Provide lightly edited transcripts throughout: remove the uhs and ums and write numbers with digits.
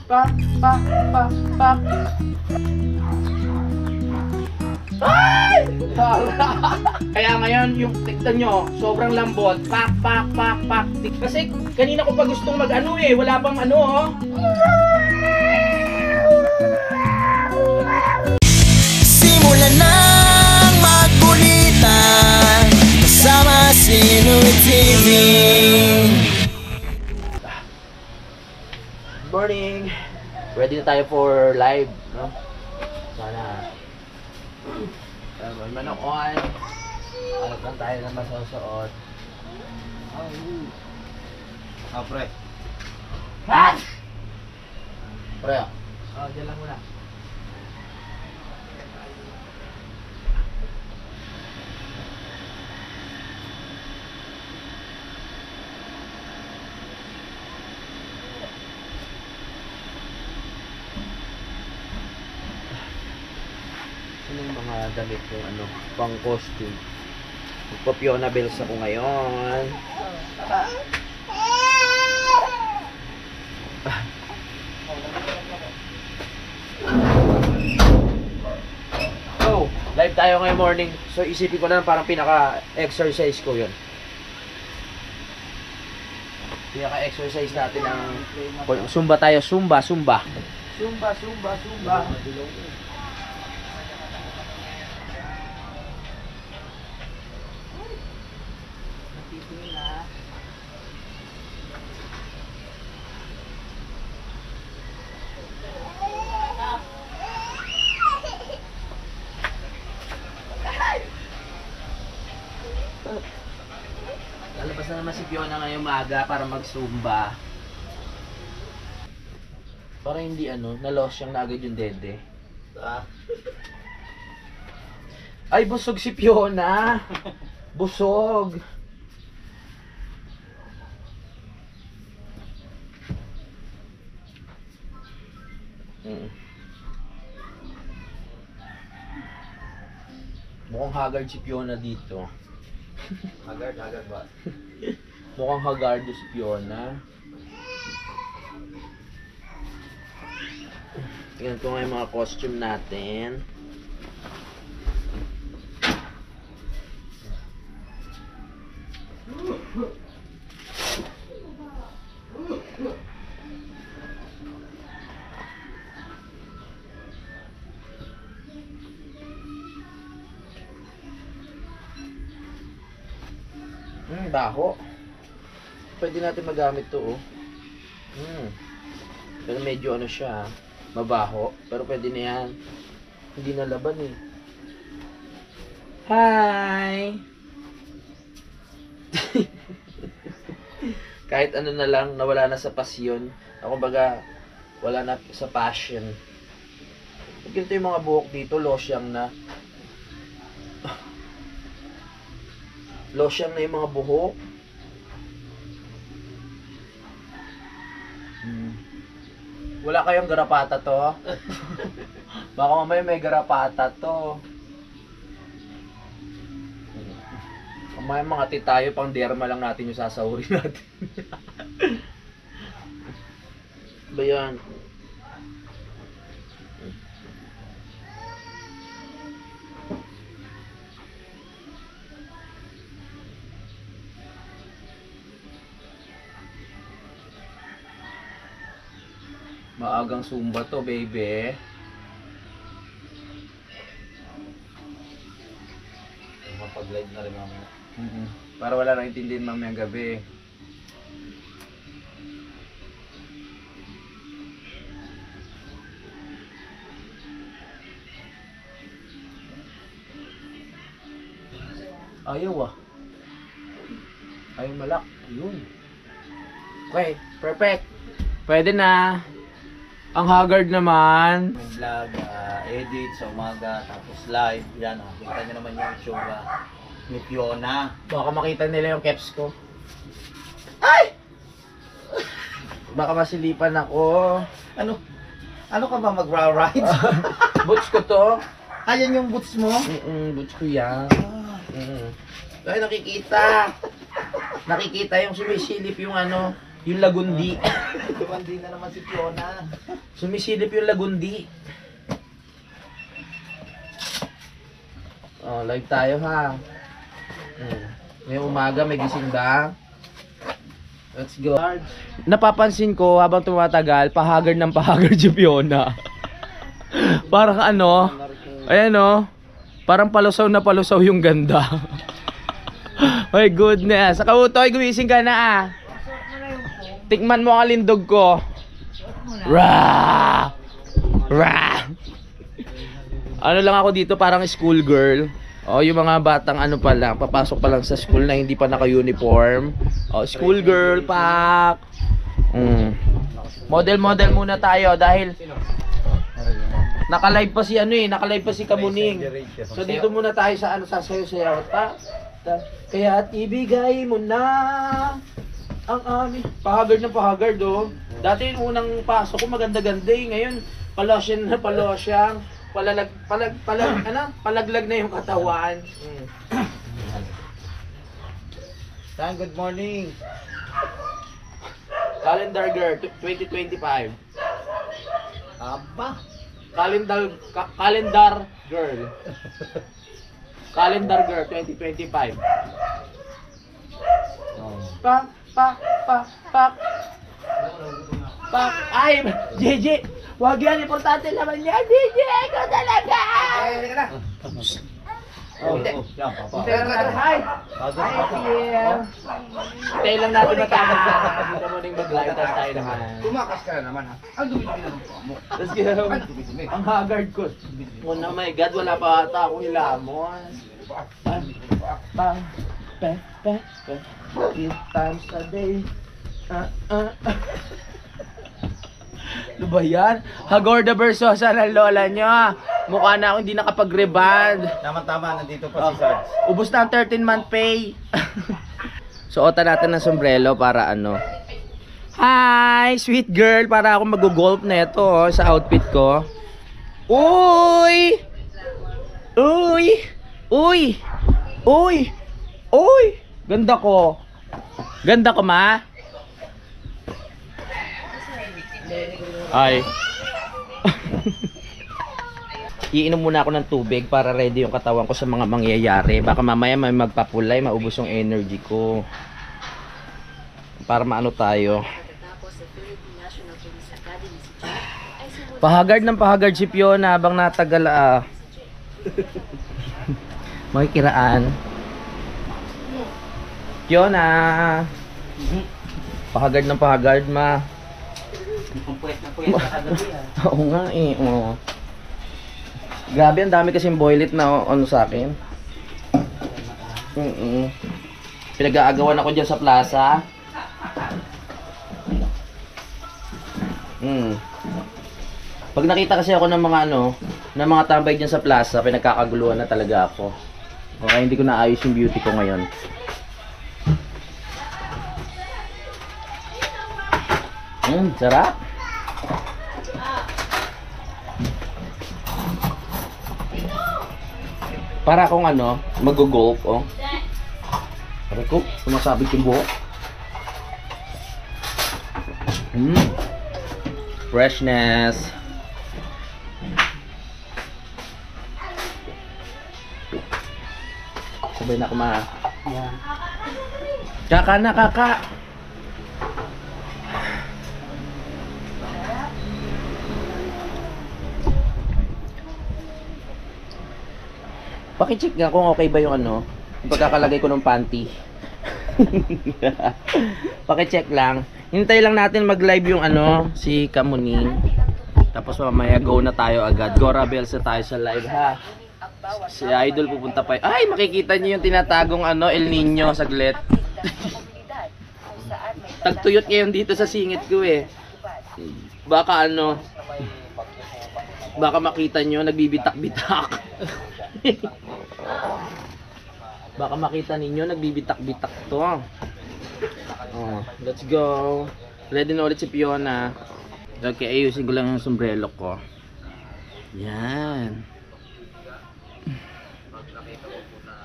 Pak, pak, pak, pak. Ay! Kaya ngayon, yung tignan nyo, sobrang lambot. Pak, pak, pak, pak. Kasi kanina ko pa gustong mag-ano eh. Wala pang ano oh. Simulan nang magkulitan kasama si Nuit TV. Good morning. Ready na tayo for live, no? Sana may manok on. Alat lang tayo na masusuot. Pre. Hat! Pre, dyan lang muna. Ano yung mga damit ko, ano, pang costume. Magpa-Fiona Bells ako ngayon. So, live tayo ngayong morning. So, isipin ko na parang pinaka-exercise ko yun. Pinaka-exercise natin ng Zumba tayo, Zumba. Zumba. Lalabas na naman si Fiona ngayong maga para mag-Zumba. Para hindi na-loss na agad yung dede. Ay, busog si Fiona! Busog! Mukhang haggard si Fiona dito. Haggard ba? Mukhang haggard si Fiona. Tingnan ko nga yung mga costume natin. Baho. Pwede natin magamit to, oh. Pero medyo siya, mabaho. Pero pwede na yan. Hindi na laban, eh. Hi! Kahit ano na lang, nawala na sa pasyon. Ako baga, wala na sa passion. Ganito yung mga buhok dito, losyang na. Losyang na yung mga buhok. Wala kayong garapata to? Baka mamaya may garapata to. Mamaya mga tayo pang derma lang natin yung sasahurin natin. Ba yan? Maagang Zumba to, baby. Mapag-live na rin mamaya. Para wala nang intindihin mamaya gabi. Ayaw Ayaw malak. Ayun. Okay, perfect. Pwede na. Ang haggard naman. Yung vlog, edit sa umaga, tapos live. Yan, kita nyo naman yung itsura ni Fiona. Baka makita nila yung caps ko. Ay! Baka masilipan ako. Ano ka ba magra-ride? Boots ko to. Ayan yung boots mo? Boots ko yan. Ay, nakikita. Nakikita yung sumisilip yung Yung lagundi. Dumandi na naman si Fiona. Sumisilip yung lagundi. Oh, live tayo ha. Ngayong umaga may gising ba? Let's go. Napapansin ko habang tumatagal, pahagard ng pahagard si Fiona. Parang ano, ayan o, parang palusaw na palusaw yung ganda. My goodness. Saka Utoy, gumising ka na ah. Tikman mo kalindog ko. Rah! Rah! Ano lang ako dito, parang school girl. O, yung mga batang ano pa lang, papasok pa lang sa school na hindi pa naka-uniform. O, school girl pack. Model muna tayo dahil naka-live pa si ano eh, naka-live pa si Kamuning. So dito muna tayo sa ano, sasayaw-sayaw pa. Kaya't ibigay mo na ang aming pahagard oh. Dati yung unang pasok ko maganda-ganda eh, ngayon palosyan na palosyang. Palaglag na yung katawan. Tan, good morning. Calendar girl 2025. Aba. Calendar girl. Calendar girl 2025. Pak. Ay, JJ. Wag yan, importante naman yan. DJ, ikaw talaga! Yan, papa. Hi! Tayo lang natin matapos ka. Dito mo rin mag-live, tapos tayo naman. Tumakas ka na naman ha. Ang dumi-dumi ng mukha mo. Let's go. Ang dumi-dumi. Ang haggard ko. Oh na, my God, wala pa ata akong hilamon. Eight times a day. Ano ba yan? Hagorda Versosa ng lola nyo. Mukha na ako hindi nakapag-reband. Tama-tama, nandito pa si Sarge. Ubus na ang 13-month pay. Suotan natin ng sombrero para ano. Hi, sweet girl. Para ako mag-golf na ito oh, sa outfit ko. Uy! Uy! Uy! Uy! Uy! Ganda ko. Ganda ko, ma? Ay. Iinom muna ako ng tubig para ready yung katawan ko sa mga mangyayari. Baka mamaya may magpapulay, maubos yung energy ko. Para maano tayo. Pahagard ng pahagard si Fiona habang natagal makikiraan. Fiona. Pahagard ng pahagard, ma. Oo nga eh, oo. Grabe, ang dami kasing boylet na ano sa akin. Pinag-aagawan ako dyan sa plaza. Pag nakita kasi ako ng mga ano, ng mga tambay dyan sa plaza, pinagkakaguluhan na talaga ako. Okay, hindi ko naayos yung beauty ko ngayon. Sarap. Para akong ano, mag-golf, oh. Para ko, sumasabit yung buhok. Freshness. Sabay na kumain. Yeah. Kaka na, kaka. Paki-check nga kung okay ba yung ano, yung pagkakalagay ko ng panty. Paki-check lang. Hintay lang natin mag-live yung ano, si Kamuning. Tapos mamaya go na tayo agad. Go Rabels na tayo sa live ha. Si Idol pupunta pa. Ay, makikita niyo yung tinatagong ano, El Nino saglit. Tagtuyot ngayon dito sa singit ko eh. Baka ano, baka makita niyo nagbibitak-bitak. Baka makita ninyo nagbibitak-bitak to. Oh, let's go. Ready na ulit si Fiona. Okay, ayusin ko lang yung sombrero ko. Yan.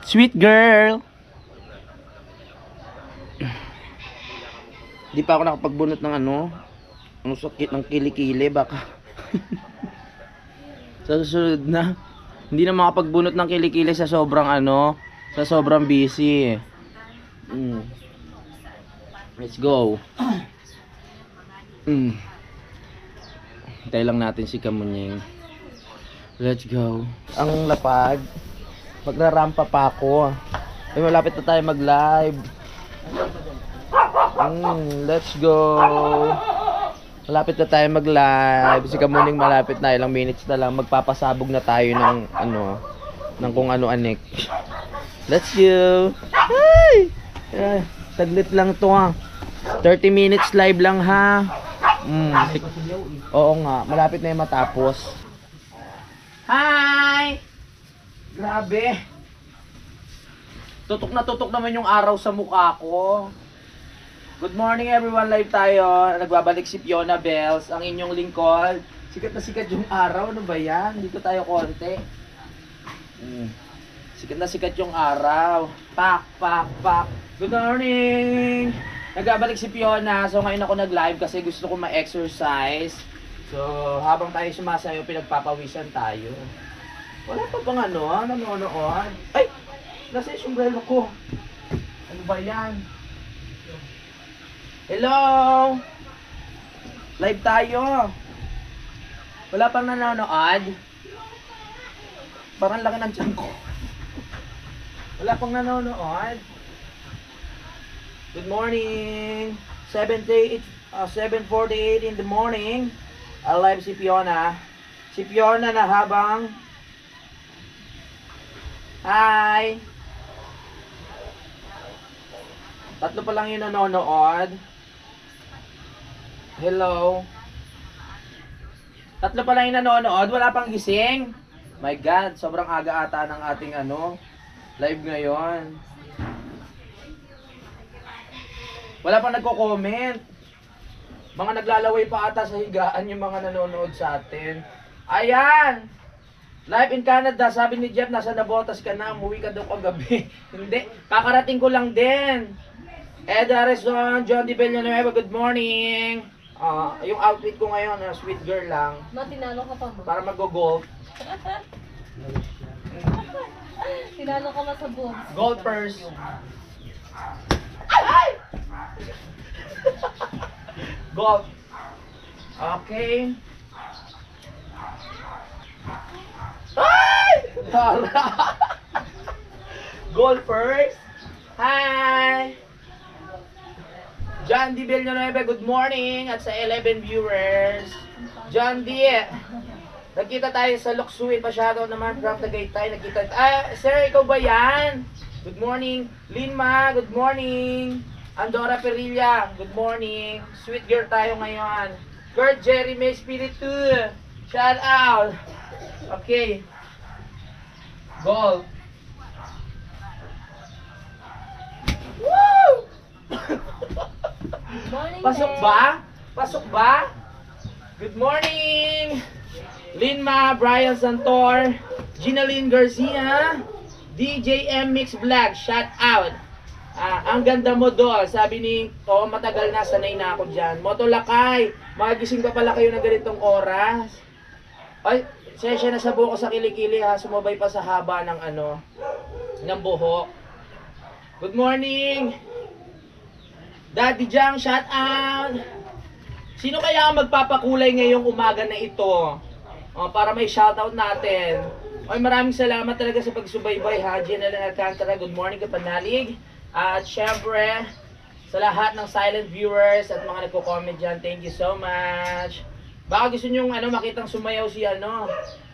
Sweet girl. Di pa ako nakapagbunot ng ano sakit ng kilikili baka. Sa susunod na, hindi na makapagbunot ng kilikili sa sobrang sa sobrang busy. Let's go. Hintay lang natin si Kamunying. Let's go. Ang lapad. Magrarampa pa ako. Ay, malapit na tayo mag-live. Let's go. Malapit na tayo mag-live. Si Kamuning malapit na, ilang minutes na lang. Magpapasabog na tayo ng ng kung ano-anik. Let's go. Ay! Saglit lang to ha. 30 minutes live lang ha. Oo nga, malapit na yung matapos. Hi! Grabe. Tutok na tutok naman yung araw sa mukha ko. Good morning everyone, live tayo. Nagbabalik si Fiona Bells, ang inyong lingkod. Sikat na sikat yung araw, ano ba yan? Dito tayo konti. Sikat na sikat yung araw. Pak, pak, pak. Good morning! Nagbabalik si Fiona, so ngayon ako nag-live kasi gusto ko ma-exercise. So, habang tayo sumasayo, pinagpapawisan tayo. Wala pa bang nanonood? Ay! Nasa yung sombrero ko. Ano ba yan? Hello! Live tayo. Wala pang nanonood? Parang laki ng tiyan ko. Wala pang nanonood? Good morning! 7:48 in the morning. Live si Fiona. Si Fiona na habang... Hi! Tatlo pa lang yung nanonood. Hello? Tatlo pa lang yung nanonood. Wala pang gising. My God, sobrang aga ata ng ating live ngayon. Wala pang nagko-comment. Mga naglalaway pa ata sa higaan yung mga nanonood sa atin. Ayan! Live in Canada, sabi ni Jeff, nasa Nabotas ka na, umuwi ka daw kagabi. Hindi, kakarating ko lang din. Eda Reson, John Di Villanueva, good morning. Yung outfit ko ngayon, sweet girl lang. Tinalo ka pa mo. Para mag-golf. Tinalo ka ba sa boobs? Golfers. Ay! Golf. Okay. Ay! Golfers. Hi! John D. Villanueva, good morning. At sa 11 viewers. John D. Nagkita tayo sa Luksuin. Pa-shoutout naman from Tagaytay. Nagkita. Sir, ikaw ba yan? Good morning. Linma, good morning. Andora Perilla, good morning. Sweet girl tayo ngayon. Kurt Jerry May Spiritu. Shout out. Okay. Goal. Woo! Morning, Pasok Beth. ba? Pasok ba? Good morning. Linma, Brian Santor, Ginaline Garcia, DJM Mix Vlog, shout out. Ang ganda mo doon, sabi ni, matagal na, sanay na ako dyan. Motolakay, magising pa pala kayo ng ganitong oras. Ay, sesya na sa buko sa kilikili ha, sumabay pa sa haba ng ng buhok. Good morning! Daddy Jang, shout out! Sino kaya ang magpapakulay ngayong umaga na ito? Para may shout out natin. Ay, maraming salamat talaga sa pagsubaybay ha. General Alcantara, good morning kapanalig. At syempre, sa lahat ng silent viewers at mga nagko-comment dyan, thank you so much. Baka gusto nyo makitang sumayaw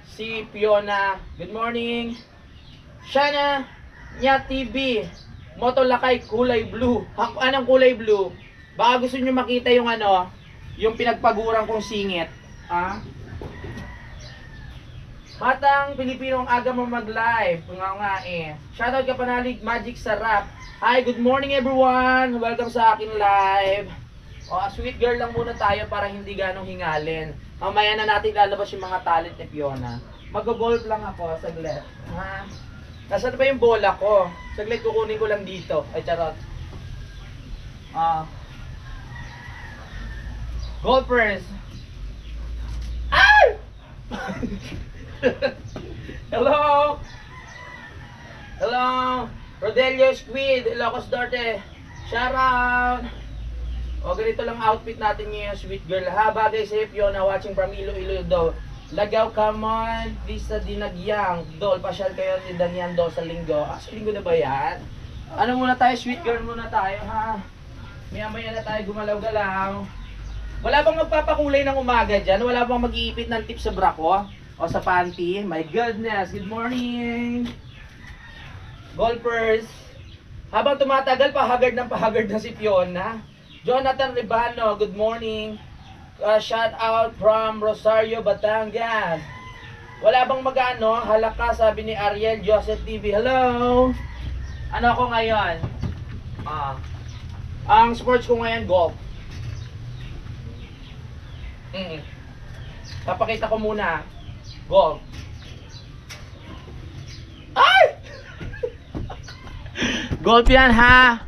si Fiona. Good morning. Shana Nya TV. Motolakay kulay blue. Anong kulay blue? Baka gusto nyo makita yung yung pinagpaguran kong singit. Matang Pilipino ang aga mo mag-live. Nga eh. Shoutout ka panalig, Magic Sarap. Hi, good morning everyone. Welcome sa aking live. Sweet girl lang muna tayo para hindi ganong hingalin. Mamaya na natin lalabas yung mga talent ni Fiona. Mag-golf lang ako, saglit. Nasaan ba yung bola ko? Saglit, kukunin ko lang dito. Ay, charot. Golfers. Ay! Hello! Hello! Rodelio Squid, Ilocos Norte. Shout out! O, ganito lang outfit natin ngayon, sweet girl. Ha, bagay sa Fiona, watching from Iloilo daw. Lagaw, come on, please sa Dinagyang. Dol, pasyal kayo ni Danyan daw sa linggo. Sa linggo na ba yan? Ano muna tayo, sweet girl muna tayo, ha? Maya-maya na tayo gumalaw-galaw. Wala bang magpapakulay ng umaga dyan? Wala bang mag-iipit ng tip sa bra ko? O sa panty? My goodness, good morning! Golfers! Habang tumatagal, pahagard na si Fiona. Jonathan Ribano, good morning. Shout out from Rosario, Batangas. Wala bang magano? Halaka, sabi ni Ariel Joseph TV. Hello! Ano ako ngayon? Ang sports ko ngayon, golf. Papakita ko muna. Golf. Ay! Golf yan, ha?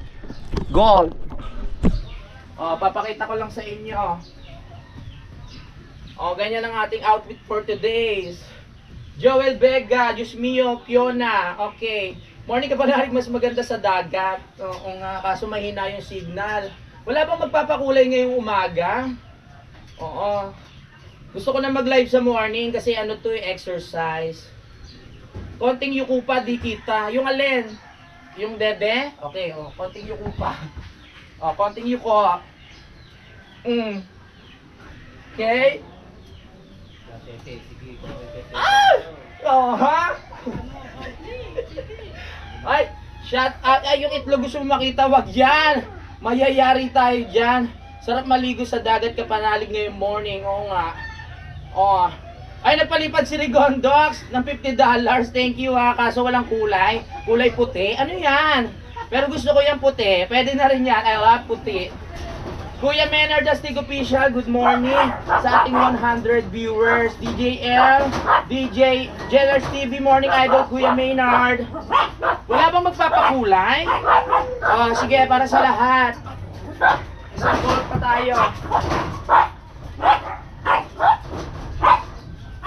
Golf. Papakita ko lang sa inyo. Ganyan ang ating outfit for today's. Joel Vega, Diyos mio, Fiona. Okay. Morning ka pa narin, mas maganda sa dagat. Oo nga, kaso mahina yung signal. Wala bang magpapakulay ngayong umaga? Oo. Gusto ko na mag-live sa morning kasi ano to, exercise. Konting yuko pa, di kita. Yung alin? Yung dede? Okay, konting yuko pa. Konting yuko. Okay? Ha? Ay, shout out. Ay, yung itlog gusto mo makita, wag yan. Mayayari tayo dyan. Sarap maligo sa dagat kapanalig ngayong morning. Oo nga. Ay, nagpalipad si Rigondox ng $50. Thank you, ha. Kaso walang kulay. Kulay puti. Ano yan? Pero gusto ko yung puti. Pwede na rin yan. I love puti. Kuya Menard Dastig Official, good morning sa ating 100 viewers. DJ L, DJ Jellers TV, Morning Idol, Kuya Maynard. Wala bang magpapakulay? Sige, para sa lahat. Isang goal pa tayo.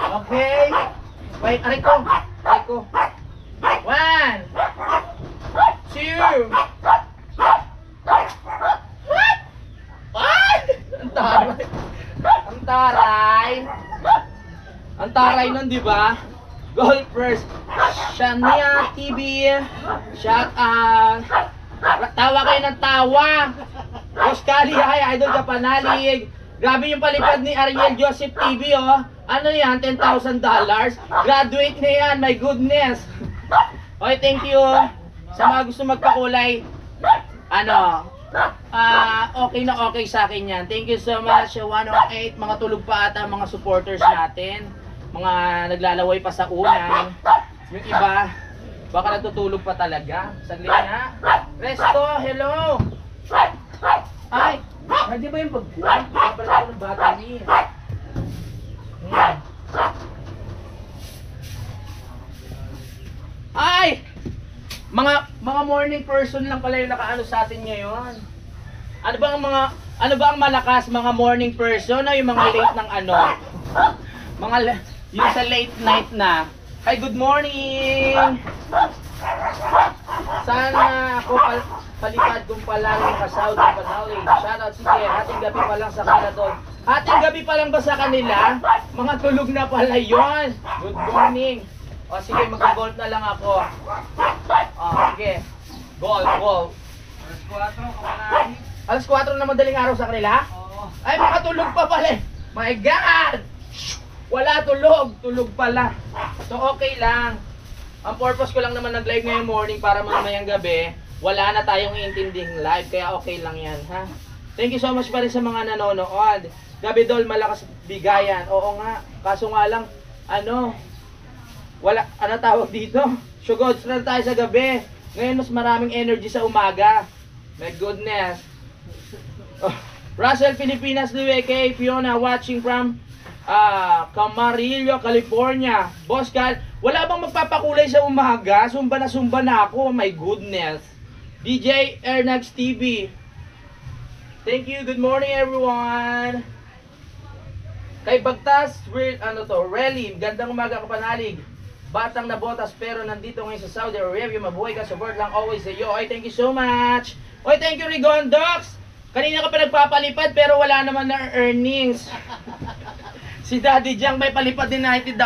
Okay. Wait, aray ko. 1, 2. Ang taray nun, di ba? Golfers, Shania TV, shout out. Tawa kayo ng tawa. Oskali, hi, Idol Kapanalig. Grabe yung palipad ni Ariel Joseph TV, oh. Ano yan? $10,000? Graduate na yan, my goodness. Okay, thank you. Sa mga gusto magpakulay, okay na okay sa akin yan. Thank you so much. 108, mga tulog pa ata mga supporters natin. Mga naglalaway pa sa unan. Yung iba, baka natutulog pa talaga. Saglit na. Resto, hello. Ay, hindi ba yung pagkuhan? Kapalit ako ng battery. Ay! Mga morning person lang pala yung nakaano sa atin ngayon. Ano ba ang malakas mga morning person o yung mga late ng yung sa late night na. Hi, good morning. Sana ako palipad kung pala yung ka-Saudi Panawi. Shoutout, sige, hating gabi pa lang sa kanila doon. Hating gabi pa lang ba sa kanila? Mga tulog na pala yon. Good morning. Sige, mag-golf na lang ako. Sige. Golf. Alas 4 na madaling araw sa kanila? Ay, makatulog pa pala. My God! Wala tulog pala. So, okay lang. Ang purpose ko lang naman nag-live ngayong morning para mamayang gabi, wala na tayong iintinding live, kaya okay lang yan, ha? Thank you so much pa rin sa mga nanonood. Gabi Dol, malakas bigayan. Oo nga, kaso nga lang, wala, tawag dito? Sugods na tayo sa gabi. Ngayon mas maraming energy sa umaga. My goodness. Russell Pilipinas Luweke, Fiona watching from Camarillo, California. Boss Cal, wala bang magpapakulay sa umaga? Sumba na ako. My goodness. DJ Ernax TV. Thank you. Good morning everyone. Kay Bagtas, Relly, gandang umaga kapanalig. Batang na botas pero nandito ngayon sa Saudi Arabia. Mabuhay ka, support lang always sa iyo. Oy, thank you so much. Oy, thank you Rigondox. Kanina ka pa nagpapalipad pero wala naman na earnings. Si Daddy Jang may palipad din $90.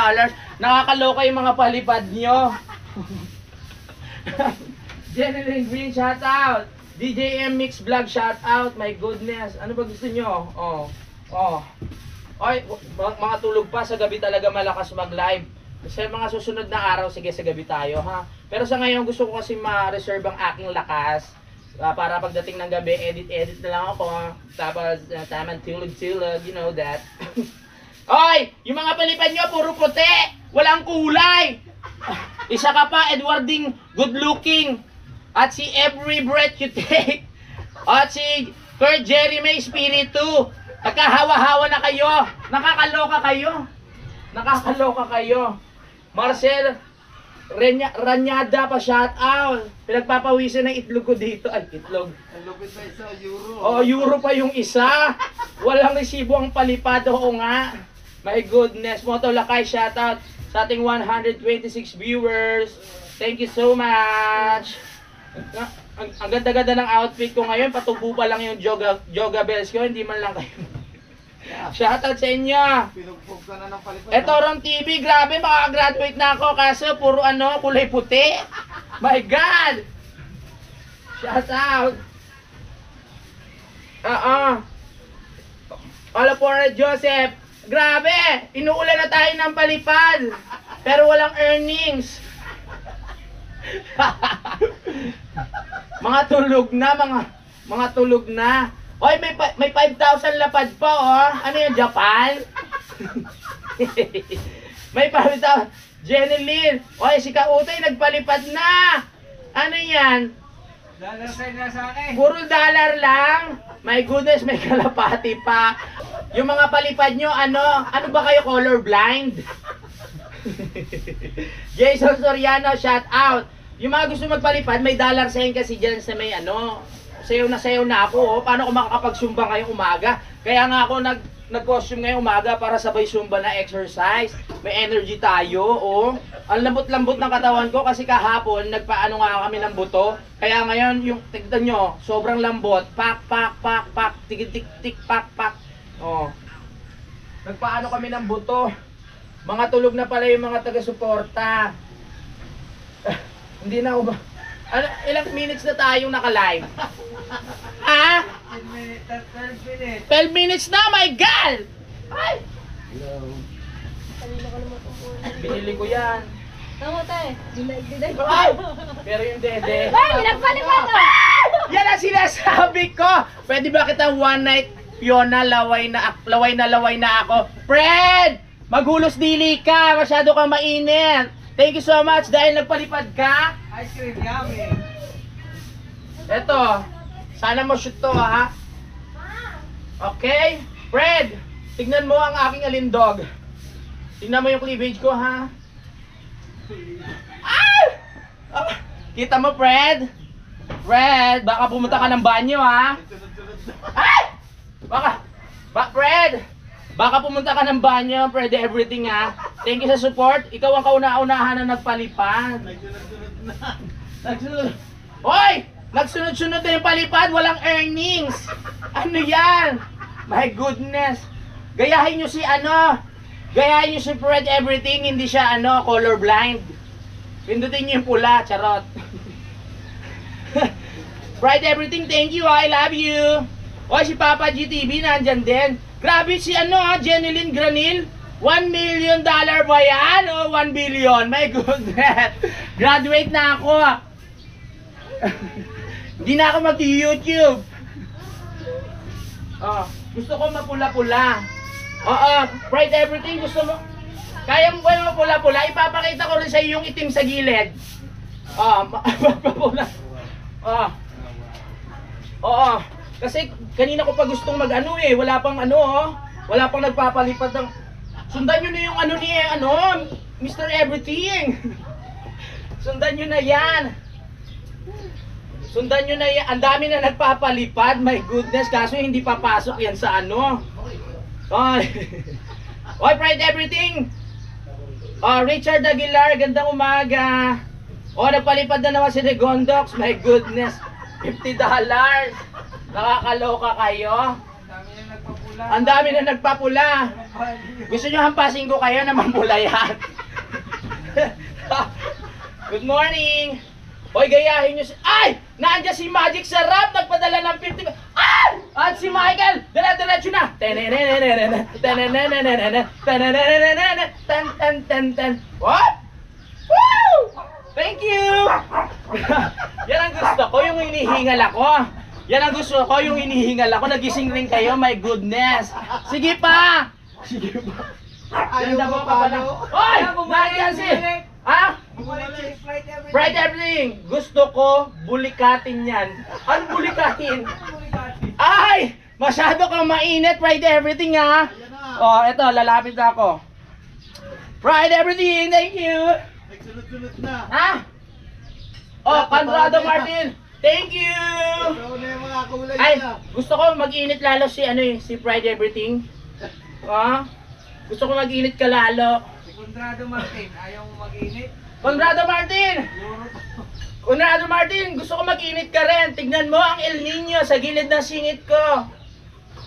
Nakakaloka yung mga palipad nyo. Jeneline Green, shout out. DJM Mix Vlog, shout out. My goodness. Ano ba gusto nyo? Oy, mga tulog pa sa gabi talaga malakas mag-live. Sa mga susunod na araw, sige sa gabi tayo ha. Pero sa ngayon gusto ko kasi ma-reserve ang aking lakas. Para pagdating ng gabi, edit na lang ako. Tapos, tamang tulog-tulog, you know that. Oy! Yung mga palipad nyo, puro puti! Walang kulay! Isa ka pa, Edwarding, good looking. At si Every Breath You Take. At si Kurt Jeremy Spiritu. Nagkahawa-hawa na kayo. Nakakaloka kayo. Nakakaloka kayo. Marcel Ranyada pa, shout out. Pinagpapawisan ng itlog ko dito. Ay, itlog. Ang lupit na isa, euro. Oh, euro pa yung isa. Walang resibo ang palipad. Oo nga. My goodness. Moto Lakay, shout out sa ating 126 viewers. Thank you so much. Ang ganda-ganda ng outfit ko ngayon. Patubo pa lang yung joga bells ko. Hindi man lang kayo. Shoutout sa inyo. Pinugbog ka na ng palipad. Eto Ron TV, grabe makakagraduate na ako kaso puro kulay puti. My God! Shoutout. Olapora Joseph, grabe! Inuulan na tayo ng palipad. Pero walang earnings. Mga tulog na, mga tulog na. Oy, may 5,000 lapad pa, oh. Ano yung Japan? May 5,000. Jeneline. Oy, si Kautay nagpalipad na. Ano yan? Dollar sign na sa akin. Puro dollar lang. My goodness, may kalapati pa. Yung mga palipad nyo, ano ba kayo colorblind? Jason Soriano, shout out. Yung mga gusto magpalipad, may dollar sign kasi dyan sa may sayaw na ako, oh. Paano ko makakapagsumba ngayong umaga? Kaya nga ako nag-costume ngayong umaga para sabay sumba na exercise. May energy tayo, oh. Ang lambot-lambot ng katawan ko kasi kahapon nagpaano nga kami ng buto. Kaya ngayon yung tignan nyo, sobrang lambot. Pak, tik, pak. Oh. Nagpaano kami ng buto. Mga tulog na pala yung mga taga-suporta. Hindi na ako ba? Ilang minutes na tayong naka-live? Ha? 10 minutes. 12 minutes na, my God! Ay! Kanina ka naman tumulan. Binili ko yan. Tama tayo. Dinay. Ay! Pero yung dede. Ay, nagpalipad to! Yan ang sinasabi ko! Pwede ba kita one night, Fiona, laway na ako? Fred! Maghulos dili ka! Masyado kang mainit! Thank you so much dahil nagpalipad ka. Ice cream, yummy. Eto, sana mo shoot to ha. Okay? Fred, tignan mo ang aking alindog. Tignan mo yung cleavage ko ha. Ah! Ah! Kita mo Fred? Fred, baka pumunta ka ng banyo ha. Ay! Fred! Baka pumunta ka ng banyo, Fred, everything ha. Thank you sa support. Ikaw ang kauna-unahan na nagpalipad. Nagsunod. Hoy! Nagsunod-sunod na yung palipad, walang earnings. Ano yan? My goodness. Gayahin nyo si Fred everything, hindi siya colorblind. Pindutin nyo yung pula, charot. Fred everything, thank you, I love you. Hoy, si Papa GTV nandyan din. Grabe si Jeneline Granil. $1 million ba yan? O 1 billion? My goodness. Graduate na ako. Hindi na ako mag-YouTube. Oh, gusto ko mapula-pula. Oo, bright everything. Gusto mo? Kaya mo ba mapula-pula? Ipapakita ko rin sa iyo yung itim sa gilid. Mapula. Oo. Kasi kanina ko pa gustong wala pang wala pang nagpapalipad ng. Sundan nyo na yung Mr. Everything. Sundan nyo na yan. Ang dami na nagpapalipad, my goodness, kaso hindi papasok yan sa Ay. Oy, Pride Everything! Richard Aguilar, gandang umaga. Nagpalipad na naman si Regondox. My goodness. $50. Nakakaloka kayo. Ang dami na nagpapula. Gusto nyo hampasin ko kayo na mampula yan. Good morning. Oy, gayahin nyo si... Ay! Nandiyan si Magic Sarap. Nagpadala ng 50... Ay! At si Michael. Dala-diretso na. What? Woo! Thank you! Yan ang gusto ko, yung hinihingal ako. Yan ang gusto ko, yung hinihingal ako. Nagising rin kayo, my goodness. Sige pa! Sige pa. Ganda mo pa pala. Oy! Nandiyan si... Ha? Bright Everything! Gusto ko bulikatin yan. Ano bulikatin? Ay! Masyado kang mainit, Bright Everything ha! Eto, lalapit na ako. Bright Everything, thank you! Nagsunod-sunod na. Ha? Conrado Martin, thank you! Ikaw na yung mga kulay Ay, niya. gusto ko mag-init lalo si si Bright Everything. Gusto ko mag-init ka lalo. Si Conrado Martin, ayaw mo mag-init. Conrado Martin! Conrado Martin, gusto ko mag-init ka rin. Tignan mo ang El Nino sa gilid ng singit ko.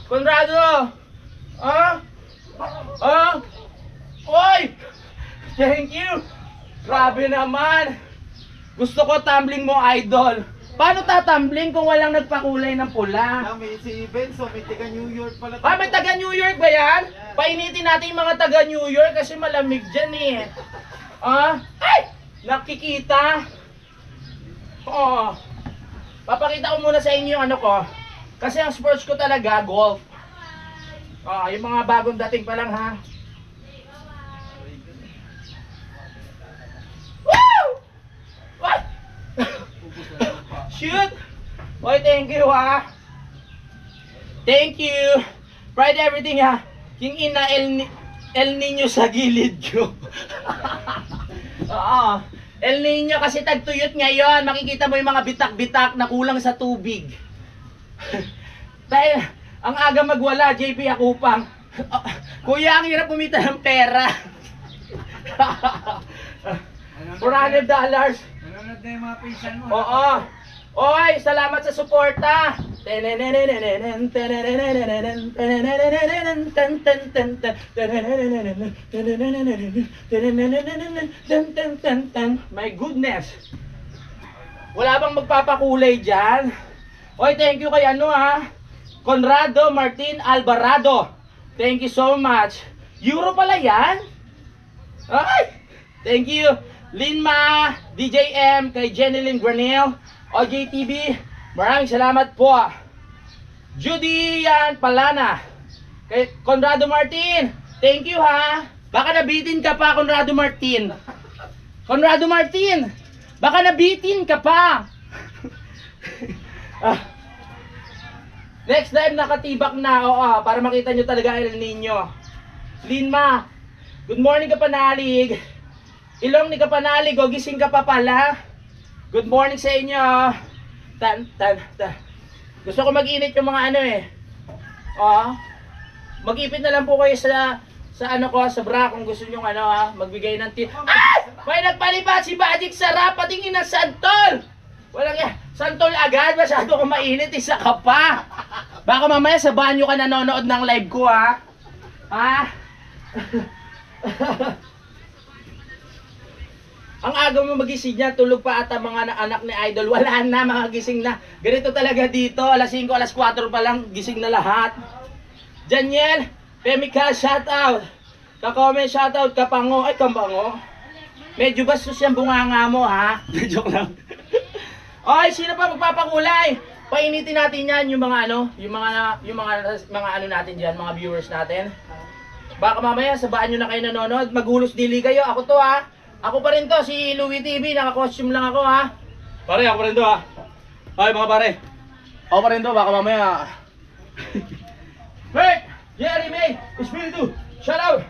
Conrado! Oy! Thank you! Grabe naman! Gusto ko tumbling mo, idol. Paano tatumbling kung walang nagpakulay ng pula? May si Benzo, may taga New York pala. May taga New York ba yan? Painitin natin yung mga taga New York kasi malamig dyan eh. Ay! Nakikita. Papakita ko muna sa inyo yung ano ko. Kasi ang sports ko talaga, golf. Yung mga bagong dating pa lang ha. Woo! What? Shoot! Oy, thank you ha. Thank you. Pride Everything ha. Yung ina El Nino sa gilid ko. El Nino kasi tagtuyot ngayon. Makikita mo yung mga bitak-bitak na kulang sa tubig. Dahil ang aga magwala, JP Akupang. Kuya, ang hirap kumita ng pera. $400. Nanonood na yung mga pinsan mo. Oo. Oy, salamat sa suporta. My goodness. Wala bang magpapakulay dyan? Oy, thank you kay Conrado Martin Alvarado. Thank you so much. Euro pala yan? Ay! Thank you. Linma, DJM, kay Jeneline Granel, OJTV, maraming salamat po. Judy Yan Palana, kay Conrado Martin, thank you ha. Baka nabitin ka pa, Conrado Martin. Conrado Martin, baka nabitin ka pa. Next time nakatibak na, para makita nyo talaga El Nino. Linma, good morning Kapanalig. Ilong ni Kapanalig, gising ka pa pala. Good morning sa inyo. Gusto ko mag-init yung mga mag-ipit na lang po kayo sa sa bra kung gusto nyo magbigay ng tip. Ay! May nagpalipad si Magic Sarap, patingin ng santol. Walang santol agad, masyado kong mainit, isa ka pa. Baka mamaya sa banyo ka nanonood ng live ko ha. Ang aga mo magising niya, tulog pa ata mga anak ni Idol. Wala na, mga gising na. Ganito talaga dito, alas 5, alas 4 pa lang, gising na lahat. Janiel, Pemika, shout out. Kakome, shout out. Kapango, ay Kambango. Medyo bastos yung bunganga mo ha. Joke lang. Oy, sino pa magpapakulay? Painitin natin yan, yung mga natin diyan, mga viewers natin. Baka mamaya sabaan nyo na kayo nanonood, maghulos dili kayo. Ako to ha. Ako pa rin to, si Louie TV, naka-costume lang ako ha. Pare, ako pa rin to ha. Ay mga pare. Ako pa rin to, baka mamaya. Hey! Jerry May, Espiritu, shout out!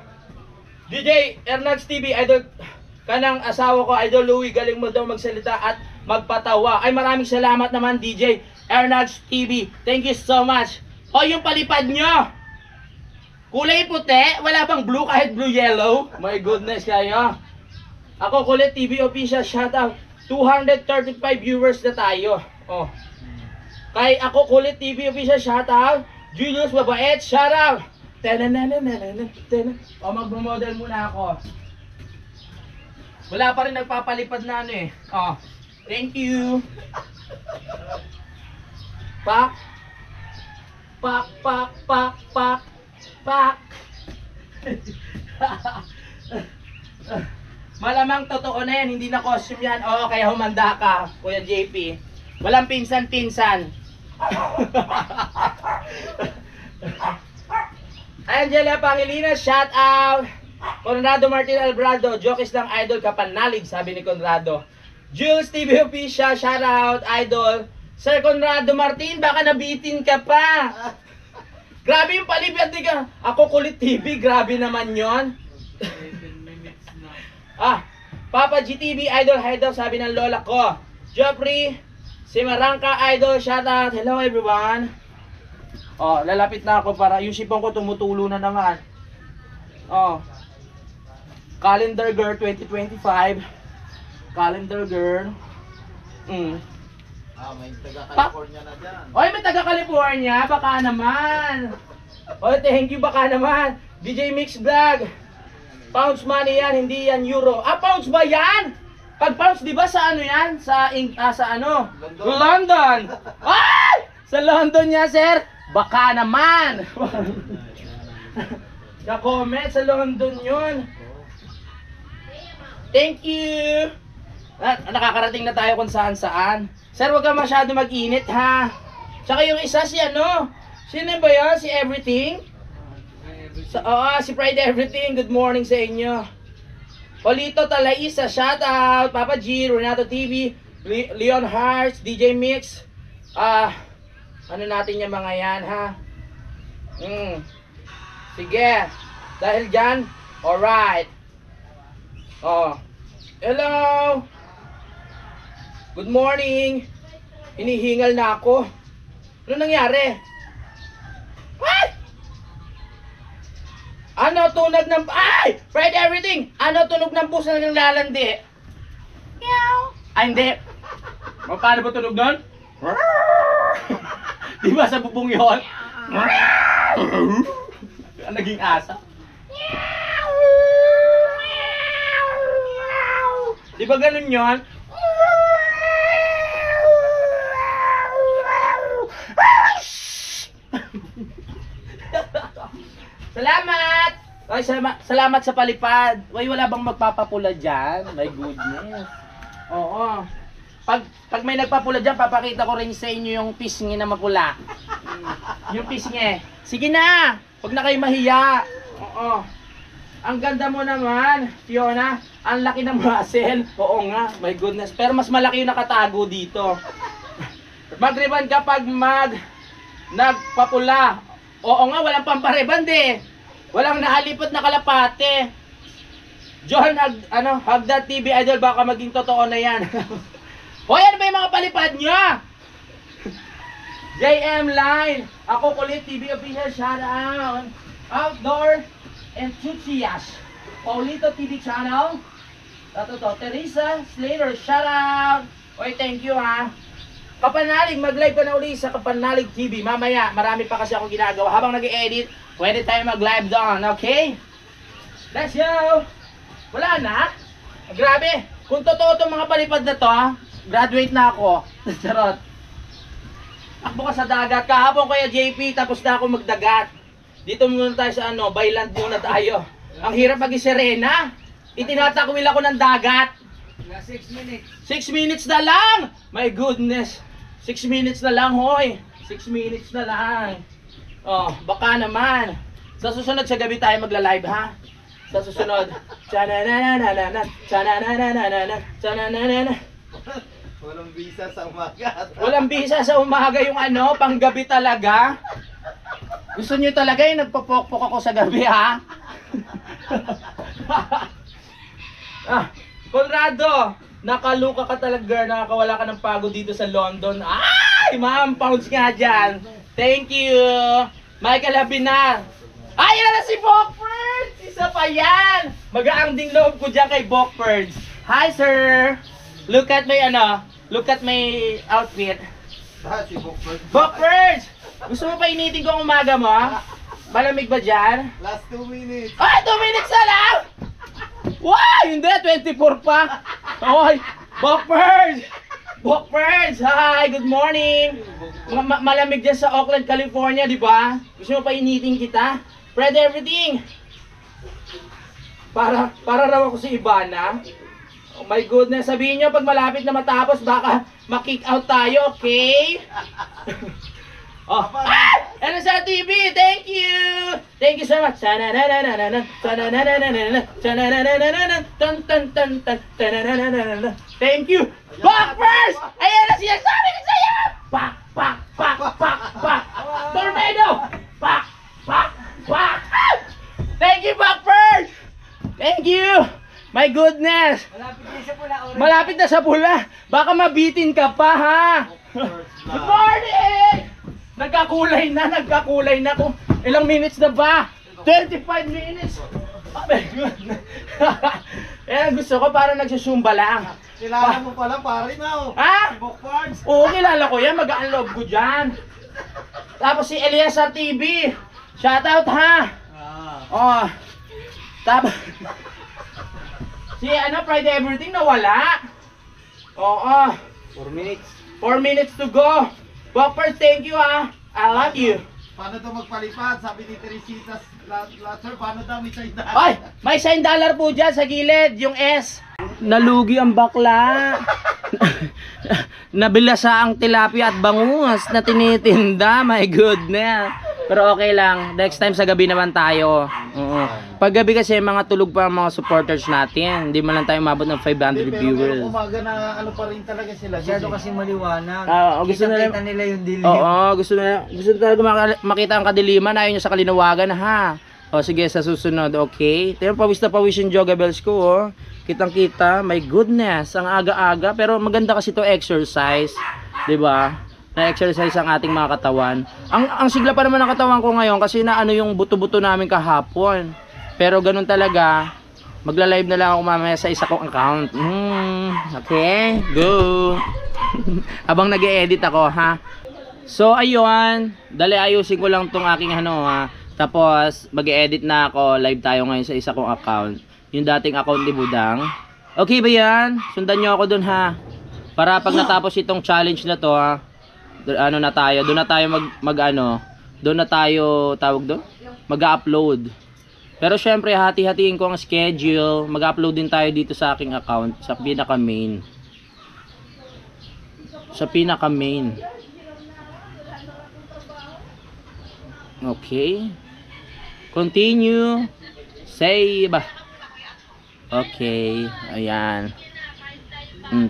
DJ Ernax TV, idol kanang asawa ko, Idol Louie, galing mo daw magsalita at magpatawa. Ay maraming salamat naman DJ Ernax TV. Thank you so much. O yung palipad nyo. Kulay puti? Wala bang blue kahit blue-yellow? My goodness kayo. Ako Kulit TV official, shoutout. 235 viewers na tayo. Oh. Kay Ako Kulit TV official, shoutout. Julius Babait, shoutout. O, magmo-model muna ako. Wala pa rin nagpapalipad na ano eh. Oh. Thank you. Pak. Pak, pak, pak, pak. Pak. Malamang totoo na yan, hindi na costume yan. Oo, kaya humanda ka, Kuya JP. Walang pinsan-pinsan. Angela Pangilinan, shout out. Conrado Martin Albrado, jokes lang idol ka panalig, sabi ni Conrado. Jules TV Official, shout out, idol. Sir Conrado Martin, baka nabitin ka pa. Grabe yung palibad, ka. Ako Kulit TV, grabe naman yon. Papa GTV, idol, hi daw, sabi ng lola ko. Joffrey, Simarangka, idol, shout out. Hello everyone. Oh, lalapit na ako para yung sipon ko tumutulo na naman. Oh. Calendar Girl 2025. Calendar Girl. May taga-California na dyan. Oy, may taga-California, baka naman. Oy, thank you, baka naman. DJ Mix Vlog. Pounds money yan, hindi yan euro. Pounds ba yan? Pag pounds, di ba sa ano yan? Sa ano? London. Ay! Sa London niya, sir. Baka naman. Na-comment sa London yun. Thank you. Nakakarating na tayo kung saan-saan. Sir, wag ka masyado mag-init, ha? Tsaka yung isa si ano? Sino ba yan? Si Everything? Si Pride Everything. Good morning sa inyo. Polito Talaisa, shout out. Papa G, Renato TV, Leon Hearts, DJ Mix. Ano natin yung mga yan, ha? Sige. Dahil dyan, alright. Hello. Good morning. Hinihingal na ako. Ano nangyari? What? Ano tunog ng... Ay! Fried Everything! Ano tunog ng puso ng lalandi? Meow! Ay, hindi. Paano ba tunog nun? Di ba sa bubong yun? Naging asa. Di ba ganun yun? Salamat! Ay, salamat sa palipad. Ay, wala bang magpapapula dyan? My goodness. Oo. Pag may nagpapula dyan, papakita ko rin sa inyo yung pisngi na mapula. Yung pisngi. Sige na! Huwag na kayo mahiya. Oo. Ang ganda mo naman, Fiona. Ang laki ng muscle. Oo nga, my goodness. Pero mas malaki yung nakatago dito. Mag-ribbon kapag nagpapula. Oo nga, walang pampareband eh. Walang nahalipot na kalapate. John, Hagda TV Idol, baka maging totoo na yan. Hoy, ano ba yung mga palipad niya? JM Line, Ako Kulit TV Official, shout out. Outdoor Enthusiast, Paulito TV Channel. Teresa Slater, shout out. Hoy, thank you ha. Kapanalig, mag-live ka na uli sa Kapanalig TV. Mamaya, marami pa kasi akong ginagawa. Habang nag-i-edit, pwede tayo mag-live doon, okay? Let's go! Wala na? Grabe! Kung totoo itong mga palipad na to, graduate na ako. Charot. Takbo ka sa dagat. Kahapon kaya JP, tapos na ako magdagat. Dito muna tayo sa Bayland muna tayo. Ang hirap mag-iserena. Itinatakwil ako ng dagat. 6 minutes. 6 minutes na lang! My goodness! 6 minutes na lang, hoy! 6 minutes na lang. Oh, baka naman. Sa susunod sa gabi tayo magla-live, ha? Sa susunod. Chananananana, chananananana, chanananana. Walang visa sa umaga. Walang bisa sa umaga yung panggabi talaga. Gusto niyo talaga yung nagpapokpok ako sa gabi, ha? Conrado, nakaluka ka talaga, nakakawala ka ng pagod dito sa London. Ay, ma'am, pounds nga dyan. Thank you. Michael Habinar, Ay, yan na si Bokford! Isa pa yan! Mag-aangding loob ko dyan kay Bokford. Hi, sir! Look at my, look at my outfit. Si Bokford. Bokford! Gusto mo pa initin ko ang umaga mo? Malamig ba dyan? Last 2 minutes. Ay, 2 minutes na lang! Wow! Hindi, 24 pa! Oy! Bokford! Bokford! Hi! Good morning! Malamig dyan sa Oakland, California, di ba? Gusto mo pa initin kita? Spread everything! Para raw ako si Ivana. Oh my goodness, sabihin nyo pag malapit na matapos baka ma-kick out tayo, okay? Oh, NSR TV, thank you! Thank you so much. Thank you! Back first! Ayan na siya, sabi ko sa'yo! Pak, pak, pak, pak, pak! Tornado! Pak, pak, pak! Thank you, back first! Thank you! My goodness! Malapit din sa pula. Orange. Malapit na sa pula. Baka mabitin ka pa, ha? Good morning! Nagkakulay na kung ilang minutes na ba? 25 minutes! Oh my goodness! Yan, gusto ko parang nagsusumba lang. Kilala mo pala pare na oh. Ha? Si Bokford. Oo, kilala ko yan. Mag-unlove ko dyan. Tapos si Eliasar TV. Shoutout, ha? Oh. Tapos si Pride Everything nawala. Oo. 4 minutes. 4 minutes to go. Bopper, thank you, ha. I love you. Paano to magpalipad? Sabi ni Teresita Latcher, paano daw may $1? Ay, may $1 po dyan sa gilid, yung S. Nalugi ang bakla. Nabilasa ang tilapia at bangus na tinitinda. My goodness. Pero okay lang. Next time sa gabi naman tayo. Oo. Pag gabi kasi mga tulog pa ang mga supporters natin. Hindi man lang tayo mabot ng 500 viewers. Umaga na ano pa rin talaga sila. Masyado kasi maliwanag. Gusto nila, Kita nila yung dilim. oo, gusto talaga makita ang kadiliman. Ayaw nyo sa kalinawagan, ha? O sige, sa susunod, okay? Pero pawis na pawis yung Joga Bells ko, oh. Kitang kita, my goodness, ang aga-aga. Pero maganda kasi to exercise, di ba? Na-exercise ang ating mga katawan. Ang sigla pa naman ng katawan ko ngayon kasi na ano yung buto-buto namin kahapon. Pero ganun talaga, magla-live na lang ako mamaya sa isa kong account. Okay, go! Habang nag-e-edit ako, ha? So, ayun, dali ayusin ko lang tong aking ha. Tapos, mag-e-edit na ako, live tayo ngayon sa isa kong account. Yung dating account ni Budang. Okay ba yan? Sundan nyo ako dun, ha? Para pag natapos itong challenge na to, ha? Ano na tayo, doon na tayo doon na tayo tawag doon, mag-upload. Pero syempre hati-hatiin ko ang schedule, mag-upload din tayo dito sa aking account sa pinaka main. Okay, continue, save. Okay, ayan.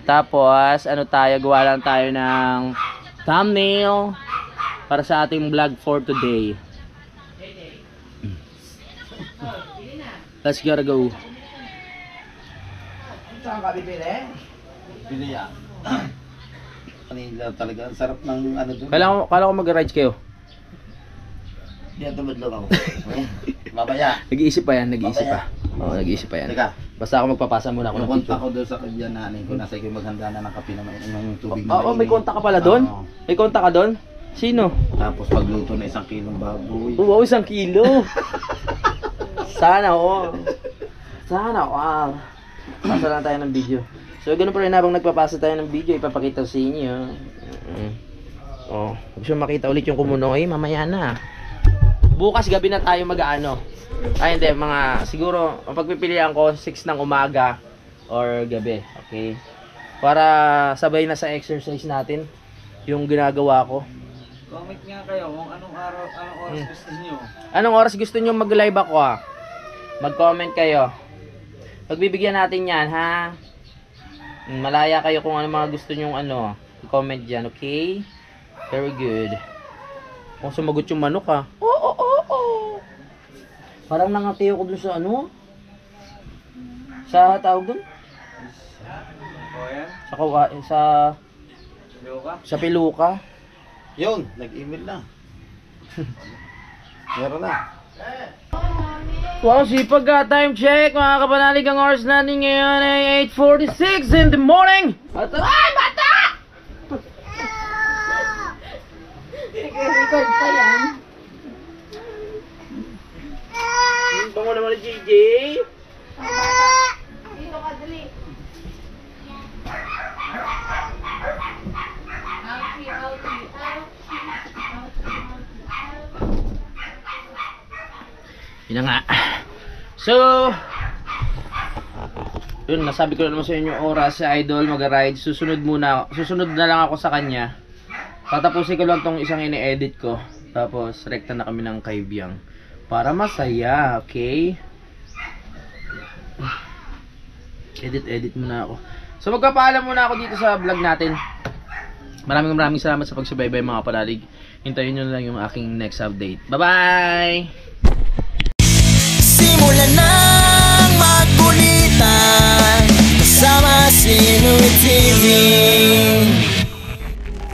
Tapos ano tayo, gawa lang tayo ng thumbnail para sa ating vlog for today. Let's gotta go. Saan ka bibili? Bili yan. Kanila talaga, ang sarap ng ano doon. Kala ko mag-rides kayo. Diyan tumadlog ako. Babaya. Nag-iisip pa yan, nag-iisip pa. Oo, nag-iisip pa yan. Teka, Basta ako magpapasa muna ako ng pupunta picture. ako doon sa kanya nanay ko, nasa kayo maghanda na ng kape na yung tubig na Oo, may kontak ka pala doon? Oo. May kontak ka doon? Sino? Tapos pagluto na 1 kilong baboy. Wow, 1 kilo. Sana all. Sana all. Pasa lang tayo ng video. So, ganun pa rin habang nagpapasa tayo ng video, ipapakita ko sa inyo. Oh, gusto makita ulit yung kumunoy, mamaya na. Bukas gabi na tayo mag-ano. Ay, hindi, siguro, ang pagpipilian ko, 6 ng umaga or gabi, okay? Para sabay na sa exercise natin yung ginagawa ko. Comment nga kayo kung anong oras gusto niyo. Anong oras gusto nyo mag-live ako, ha? Mag-comment kayo. Pagbibigyan natin yan, ha? Malaya kayo kung ano mga gusto nyo, comment dyan, okay? Very good. Kung sumagot yung manok, ha? Oo. Parang nangatiyo ko dun sa sa tawag dun? O yan, Luka. Sa piluka. Yun, nag-email na. Meron na. Wow, sipag time check mga kapanalig. Ang oras natin ngayon ay 8:46 in the morning. At ay, bata! Record pa yan. Bango naman ni JJ. Dito ka, dali. Yun na nga. So, yun, nasabi ko na naman sa inyo oras sa Idol mag-ride. Susunod na lang ako sa kanya. Tatapusin ko lang tong isang ini-edit ko. Tapos, rekta na kami ng Kaibiyang. Para masaya, okay? Edit muna ako. So, magpapaalam muna ako dito sa vlog natin. Maraming salamat sa pagsubaybay mga panalig. Hintayin nyo na lang yung aking next update. Bye-bye! Simulan ng magkulitan kasama si Inoy TV.